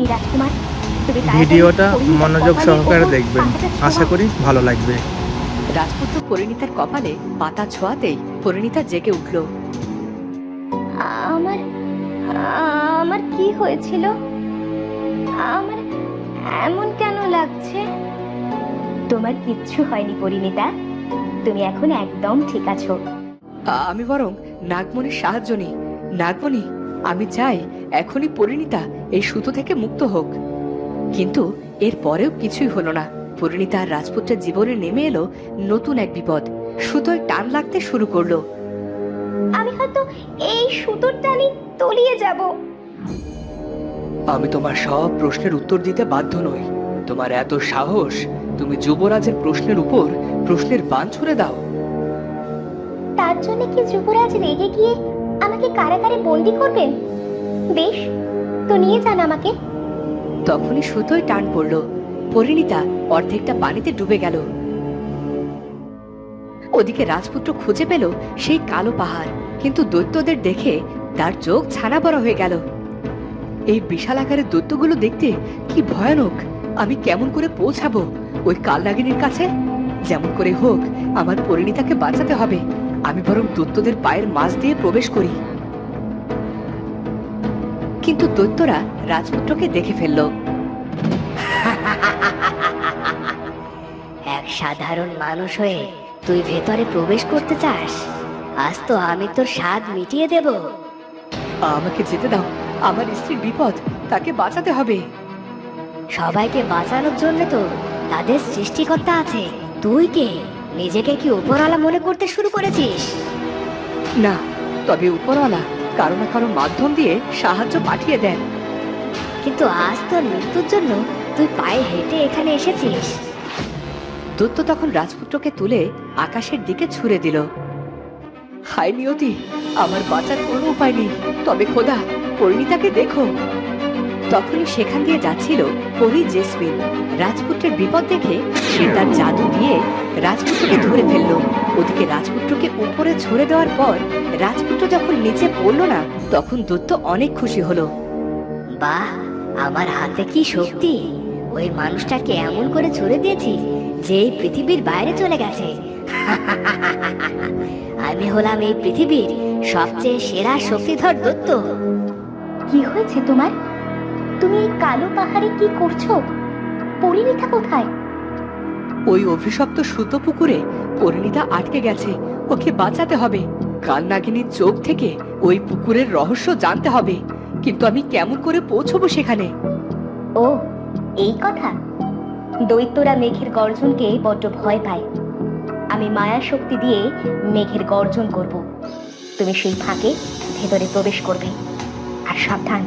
নেই রাজকুমার, তুমি ভিডিওটা মনোযোগ সহকারে দেখবেন, আশা করি ভালো লাগবে। রাজপুত্র পরিণীতার কপালে পাতা ছোঁয়াতেই পরিণীতা জেগে উঠল। আমার আমার কি হয়েছিল? আমার এমন কেন লাগছে? তোমার কিচ্ছু হয়নি পরিণীতা, তুমি এখন একদম ঠিক আছো। আমি বরং নাগমণির সাহায্য নিই। নাগমণি, আমি চাই এখনই পরিণীতা এই সুতো থেকে মুক্ত হোক। কিন্তু এর পরেও কিছুই হলো না। পরিণীতা আর রাজপুত্রের জীবনে নেমে এলো নতুন এক বিপদ। সুতোয় টান লাগতে শুরু করলো। আমি হয়তো এই সুতোর টানে তলিয়ে যাব। আমি তোমার সব প্রশ্নের উত্তর দিতে বাধ্য নই। তোমার এত সাহস, তুমি যুবরাজের প্রশ্নের উপর প্রশ্নের বাণ ছুড়ে দাও। তার জন্য কি যুবরাজ রেগে গিয়ে আমাকে কারাগারে বন্দি করবেন? বেশ, তো নিয়ে যান আমাকে। তখনই সুতোয় টান পড়ল। পরিণীতা অর্ধেকটা পানিতে ডুবে গেল। ওদিকে রাজপুত্র খুঁজে পেল সেই কালো পাহাড়, কিন্তু দৈত্যদের দেখে তার চোখ ছানা বড় হয়ে গেল। এই বিশাল আকারের দৈত্যগুলো দেখতে কি ভয়ানক! আমি কেমন করে পৌঁছাবো ওই কালনাগিনীর কাছে? যেমন করে হোক আমার পরিণীতাকে বাঁচাতে হবে। আমি বরং দৈত্যদের পায়ের মাঝ দিয়ে প্রবেশ করি। কিন্তু দৈত্যরা রাজপুত্রকে দেখে ফেলল। এক সাধারণ মানুষ হয়ে তুই ভেতরে প্রবেশ করতে চাস? আজ তো আমি তোর স্বাদ মিটিয়ে দেব। আমাকে যেতে দাও, আমার স্ত্রীর বিপদ, তাকে বাঁচাতে হবে। সবাইকে বাঁচানোর জন্য তো তাদের সৃষ্টিকর্তা আছে, তুই কে? নিজেকে কি উপরওয়ালা মনে করতে শুরু করেছিস? না, তবে উপরওয়ালা কারো না কারো মাধ্যম দিয়ে সাহায্য পাঠিয়ে দেন। কিন্তু আজ তোর মৃত্যুর জন্য তুই পায়ে হেঁটে এখানে এসেছিস। দৈত্য তখন রাজপুত্রকে তুলে আকাশের দিকে ছুঁড়ে দিল। হায় নিয়তি, আমার বাঁচার কোনো উপায় নেই। তবে খোদা, পরিণীতাকে দেখো। তখনই সেখান দিয়ে যাচ্ছিল পরী জেসমিন। রাজপুত্রের বিপদ দেখে সে তার জাদু দিয়ে রাজপুত্রকে ধরে ফেললো। ওদিকে রাজপুত্রকে উপরে ছুঁড়ে দেওয়ার পর রাজপুত্র যখন নিচে পড়লো না, তখন দৈত্য অনেক খুশি হলো। বাহ, আমার হাতে কি শক্তি! ওই মানুষটাকে এমন করে ছুড়ে দিয়েছি যে এই পৃথিবীর বাইরে চলে গেছে। আমি হলাম এই পৃথিবীর সবচেয়ে সেরা শক্তিধর দৈত্য। কি হয়েছে তোমার? তুমি এই কালো পাহাড়ে কি করছো? পরিণীতা কোথায়? ওই অভিশপ্ত সুতো পুকুরে পরিণীতা আটকে গেছে। ওকে বাঁচাতে হবে। কালনাগিনীর চোখ থেকে ওই পুকুরের রহস্য জানতে হবে। কিন্তু আমি কেমন করে পৌঁছবো সেখানে? ও, এই কথা। দৈত্যরা মেঘের গর্জনকে বড্ড ভয় পায়। আমি মায়া শক্তি দিয়ে মেঘের গর্জন করব। তুমি সেই ফাঁকে ভেতরে প্রবেশ করবে। আর সাবধান,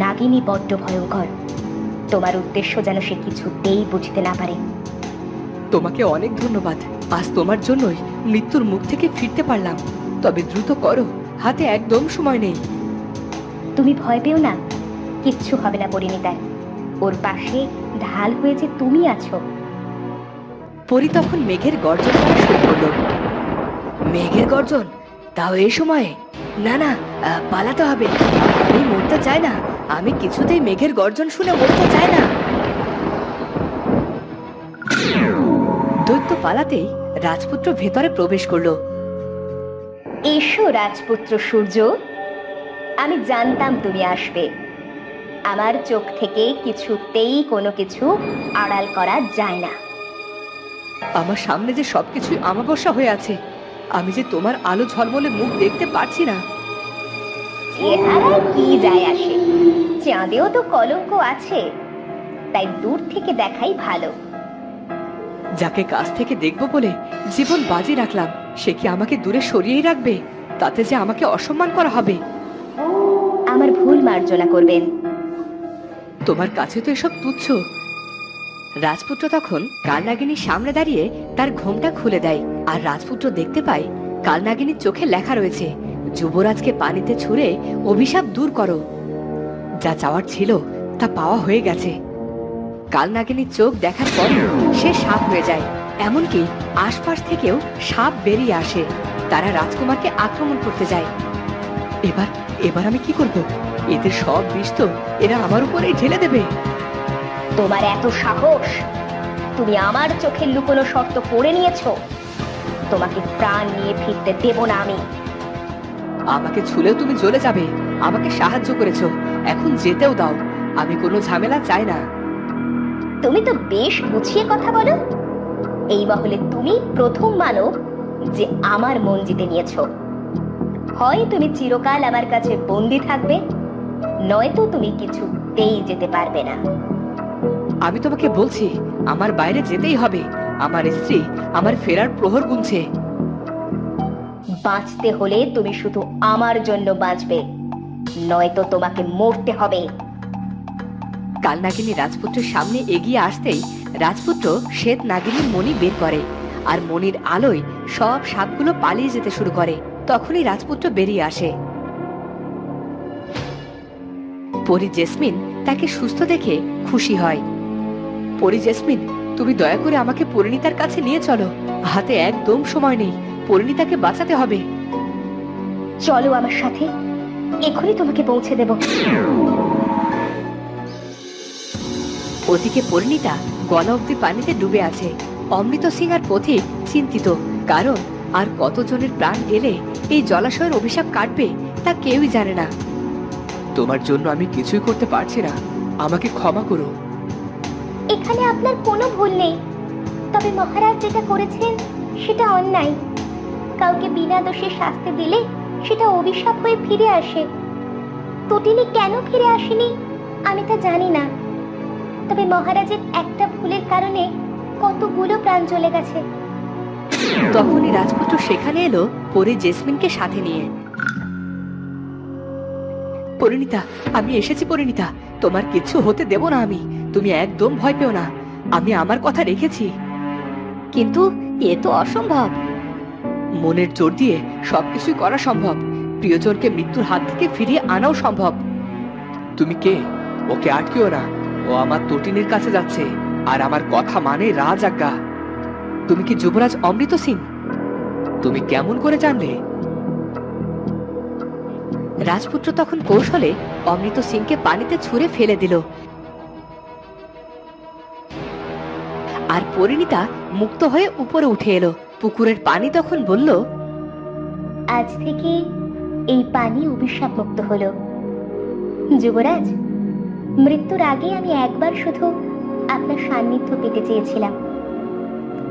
নাগিনী বড্ড ভয়ঙ্কর। তোমার উদ্দেশ্য যেন সে কিছুতেই বুঝতে না পারে। তোমাকে অনেক ধন্যবাদ। আজ তোমার জন্যই মৃত্যুর মুখ থেকে ফিরতে পারলাম। তবে দ্রুত করো, হাতে একদম সময় নেই। তুমি ভয় পেও না, কিচ্ছু হবে না পরিণীতার। ওর পাশে ঢাল হয়ে যে তুমি আছো। পরি তখন মেঘের গর্জন করা শুরু করলো। মেঘের গর্জন? তাও এই সময়ে? না না, পালাতে হবে। আমি মরতে চাই না। আমি কিছুতেই মেঘের গর্জন শুনে মরতে চাই না। দৈত্য পালাতেই রাজপুত্র ভেতরে প্রবেশ করলো। এসো রাজপুত্র সূর্য, আমি জানতাম তুমি আসবে। আমার চোখ থেকে কিছুতেই কোনো কিছু আড়াল করা যায় না। আমার সামনে যে সবকিছুই আমাবস্যা হয়ে আছে। আমি যে তোমার আলো ঝলমলে মুখ দেখতে পারছি না। চেহারায় কি যায় আসে? চাঁদেও তো কলঙ্ক আছে, তাই দূর থেকে দেখাই ভালো। যাকে কাছ থেকে দেখবো বলে জীবন বাজি রাখলাম, সে কি আমাকে দূরে সরিয়েই রাখবে? তাতে যে আমাকে অসম্মান করা হবে। আমার ভুল মার্জনা করবেন। তোমার কাছে তো এসব তুচ্ছ। রাজপুত্র তখন কালনাগিনীর সামনে দাঁড়িয়ে তার ঘোমটা খুলে দেয়। আর রাজপুত্র দেখতে পায় কালনাগিনীর চোখে লেখা রয়েছে, যুবরাজকে পানিতে ছুঁড়ে অভিশাপ দূর করো। যা চাওয়ার ছিল তা পাওয়া হয়ে গেছে। কালনাগিনীর চোখ দেখার পর সে সাপ হয়ে যায়। এমনকি আশপাশ থেকেও সাপ বেরিয়ে আসে। তারা রাজকুমারকে আক্রমণ করতে যায়। এবার এবার আমি কি করব? এদের সব বিষ তো এরা আমার উপরেই ঢেলে দেবে। তোমার এত সাহস! তুমি আমার চোখের লুকোনো শর্ত পড়ে নিয়েছো। তোমাকে প্রাণ নিয়ে ফিরতে দেব না আমি। আমাকে ছুলেও তুমি জ্বলে যাবে। আমাকে সাহায্য করেছো, এখন যেতেও দাও। আমি কোনো ঝামেলা চাই না। তুমি তো বেশ গুছিয়ে কথা বলো। এই মহলে তুমি প্রথম মানব যে আমার মন জিতে নিয়েছো। হয় তুমি চিরকাল আমার কাছে বন্দি থাকবে, নয়তো তুমি কিছুতেই যেতে পারবে না। আমি তোমাকে বলছি, আমার বাইরে যেতেই হবে। আমার স্ত্রী আমার ফেরার প্রহর গুনছে। বাঁচতে হলে তুমি শুধু আমার জন্য বাঁচবে, নয়তো তোমাকে মরতে হবে। কালনাগিনী রাজপুত্রের সামনে এগিয়ে আসতেই রাজপুত্র শ্বেত নাগিনীর মণি বের করে, আর মণির আলোয় সব সাপগুলো পালিয়ে যেতে শুরু করে। তখনই রাজপুত্র বেরিয়ে আসে। পরি জেসমিন তাকে সুস্থ দেখে খুশি হয়। পরি জেসমিন, তুমি দয়া করে আমাকে পরিণীতার কাছে নিয়ে চলো। হাতে একদম সময় নেই, পরিণীতাকে বাঁচাতে হবে। চলো আমার সাথে, এখনই তোমাকে পৌঁছে দেব। ওদিকে পরিণীতা গলা অব্দি পানিতে ডুবে আছে। অমৃত সিং আর পথিক চিন্তিত, কারণ আর কতজনের প্রাণ গেলে এই জলাশয়ের অভিশাপ কাটবে তা কেউই জানে না। তোমার জন্য আমি কিছুই করতে পারছি না, আমাকে ক্ষমা করো। এখানে আপনার কোনো ভুল নেই, তবে মহারাজ যেটা করেছেন সেটা অন্যায়। কাউকে বিনা দোষে শাস্তি দিলে সেটা অভিশাপ হয়ে ফিরে আসে। তটিনী কেন ফিরে আসেনি আমি তা জানি না, তবে মহারাজের একটা ভুলের কারণে কতগুলো প্রাণ চলে গেছে। তখনই রাজপুত্র সেখানে এলো পরি জেসমিনকে সাথে নিয়ে। পরিণীতা, আমি এসেছি। পরিণীতা, তোমার কিছু হতে দেব না আমি। তুমি একদম ভয় পেও না, আমি আমার কথা রেখেছি। কিন্তু এ তো অসম্ভব। মনের জোর দিয়ে সবকিছুই করা সম্ভব। প্রিয়জনকে মৃত্যুর হাত থেকে ফিরিয়ে আনাও সম্ভব। তুমি কে? ওকে আটকিও না, ও আমার তটিনীর কাছে যাচ্ছে, আর আমার কথা মানে রাজ আজ্ঞা। তুমি কি যুবরাজ অমৃত সিং? তুমি কেমন করে জানলে? রাজপুত্র তখন কৌশলে অমৃত সিংকে পানিতে ছুঁড়ে ফেলে দিল, আর পরিণীতা মুক্ত হয়ে উপরে উঠে এলো। পুকুরের পানি তখন বলল, আজ থেকে এই পানি অভিশাপ মুক্ত হলো। যুবরাজ, মৃত্যুর আগে আমি একবার শুধু আপনার সান্নিধ্য পেতে চেয়েছিলাম।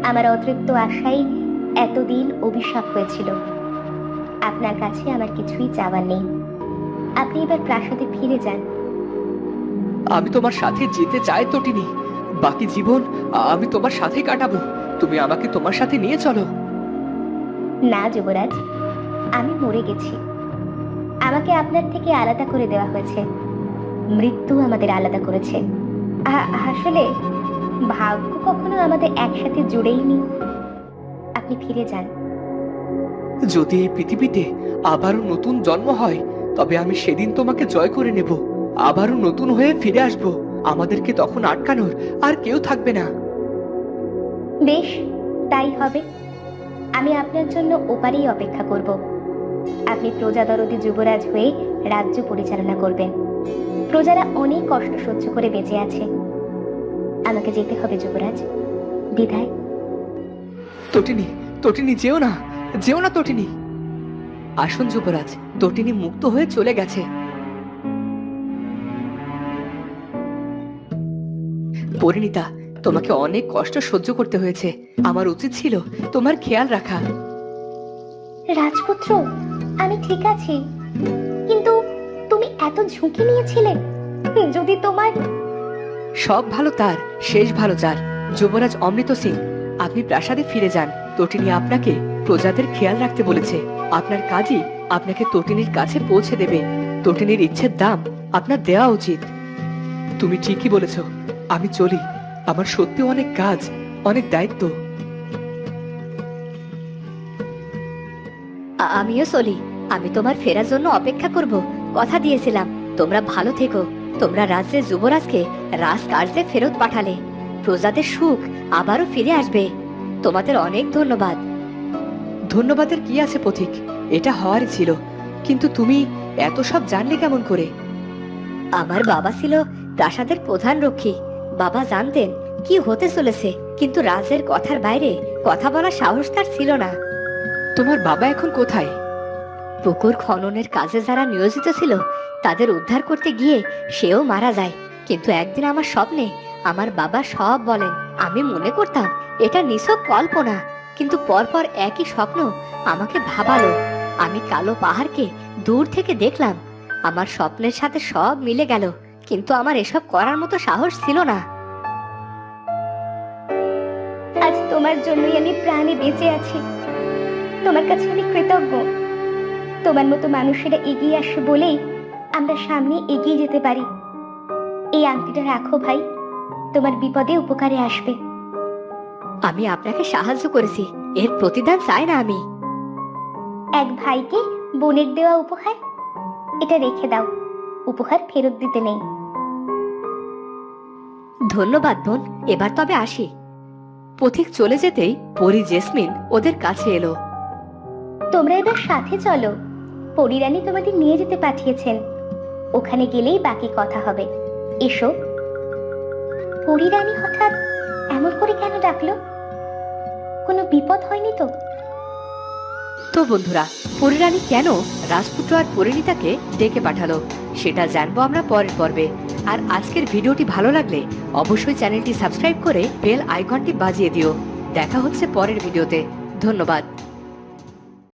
আমার অতৃপ্ত আশাই এতদিন অভিশাপ হয়েছিল। আপনার কাছে আমার কিছুই চাওয়ার নেই। আপনি এবার প্রাসাদে ফিরে যান। আমি তোমার সাথে যেতে চাই তটিনী। বাকি জীবন আমি তোমার সাথে কাটাবো। তুমি আমাকে তোমার সাথে নিয়ে চলো। না যুবরাজ, আমি মরে গেছি। আমাকে আপনার থেকে আলাদা করে দেওয়া হয়েছে। মৃত্যু আমাদের আলাদা করেছে। আসলে ভাগ্য কখনো আমাদের একসাথে জুড়েইনি। আপনি ফিরে যান। যদি এই পৃথিবীতে আবারও নতুন জন্ম হয়, তবে আমি সেদিন তোমাকে জয় করে নেব। আবারও নতুন হয়ে ফিরে আসব। আমাদেরকে তখন আটকানোর আর কেউ থাকবে না। বেশ, তাই হবে। আমি আপনার জন্য ওপারেই অপেক্ষা করব। আপনি প্রজাদরদী যুবরাজ হয়ে রাজ্য পরিচালনা করবেন। প্রজারা অনেক কষ্ট সহ্য করে বেঁচে আছে। আমাকে যেতে হবে যুবরাজ, বিদায়। তটিনী, তটিনী, যেও না, যেও না তটিনী। আসুন যুবরাজ, তটিনী মুক্ত হয়ে চলে গেছে। পরিণীতা, তোমাকে অনেক কষ্ট সহ্য করতে হয়েছে। আমার উচিত ছিল তোমার খেয়াল রাখা। রাজপুত্র, আমি ঠিক আছি, কিন্তু তুমি এত ঝুঁকি নিয়েছিলে। যদি তোমার... সব ভালো তার, শেষ ভালো যার। যুবরাজ অমৃত সিং, আপনি প্রাসাদে ফিরে যান। তটিনী আপনাকে প্রজাদের খেয়াল রাখতে বলেছে। আপনার কাজই আপনাকে তটিনীর কাছে পৌঁছে দেবে। তটিনীর ইচ্ছের দাম আপনার দেওয়া উচিত। তুমি ঠিকই বলেছ, আমি চলি। আমার সত্যি অনেক কাজ, অনেক দায়িত্ব। আমিও চলি। আমি তোমার ফেরার জন্য অপেক্ষা করব। কথা দিয়েছিলাম। তোমরা ভালো থেকো। তোমরা রাজ্যের যুবরাজকে রাজকার্যে ফেরত পাঠালে। প্রজাদের সুখ আবারও ফিরে আসবে। তোমাদের অনেক ধন্যবাদ। ধন্যবাদের কি আছে পথিক, এটা হওয়ারই ছিল। কিন্তু তুমি এত সব জানলে কেমন করে? আমার বাবা ছিল প্রাসাদের প্রধান রক্ষী। বাবা জানতেন কি হতে চলেছে, কিন্তু রাজের কথার বাইরে কথা বলার সাহস তার ছিল না। তোমার বাবা এখন কোথায়? পুকুর খননের কাজে যারা নিয়োজিত ছিল তাদের উদ্ধার করতে গিয়ে সেও মারা যায়। কিন্তু একদিন আমার স্বপ্নে আমার বাবা সব বলেন। আমি মনে করতাম এটা নিছক কল্পনা, কিন্তু পরপর একই স্বপ্ন আমাকে ভাবালো। আমি কালো পাহাড়কে দূর থেকে দেখলাম। আমার স্বপ্নের সাথে সব মিলে গেল, কিন্তু আমার এসব করার মতো সাহস ছিল না। আজ তোমার জন্যই আমি প্রাণে বেঁচে আছি। তোমার কাছে আমি কৃতজ্ঞ। তোমার মতো মানুষেরা এগিয়ে আসে বলেই আমরা সামনে এগিয়ে যেতে পারি। এই আংটিটা রাখো ভাই, তোমার বিপদে উপকারে আসবে। আমি আপনাকে সাহায্য করেছি, এর প্রতিদান চাই না আমি। এক ভাইকে বোনের দেওয়া উপহার, এটা রেখে দাও, উপহার ফেরত দিতে নেই। ধন্যবাদ বোন, এবার তবে আসি। পথিক চলে যেতেই পরী জেসমিন ওদের কাছে এলো। তোমরা এবার সাথে চলো, পরিরানী তোমাদের নিয়ে যেতে পাঠিয়েছেন। ওখানে গেলেই বাকি কথা হবে। এসো। পরিরানী হঠাৎ এমন করে কেন ডাকলো? কোনো বিপদ হয়নি তো? তো বন্ধুরা, পরিরানী কেন রাজপুত্র আর পরিণীতাকে ডেকে পাঠালো সেটা জানবো আমরা পরের পর্বে। আর আজকের ভিডিওটি ভালো লাগলে অবশ্যই চ্যানেলটি সাবস্ক্রাইব করে বেল আইকনটি বাজিয়ে দিও। দেখা হচ্ছে পরের ভিডিওতে। ধন্যবাদ।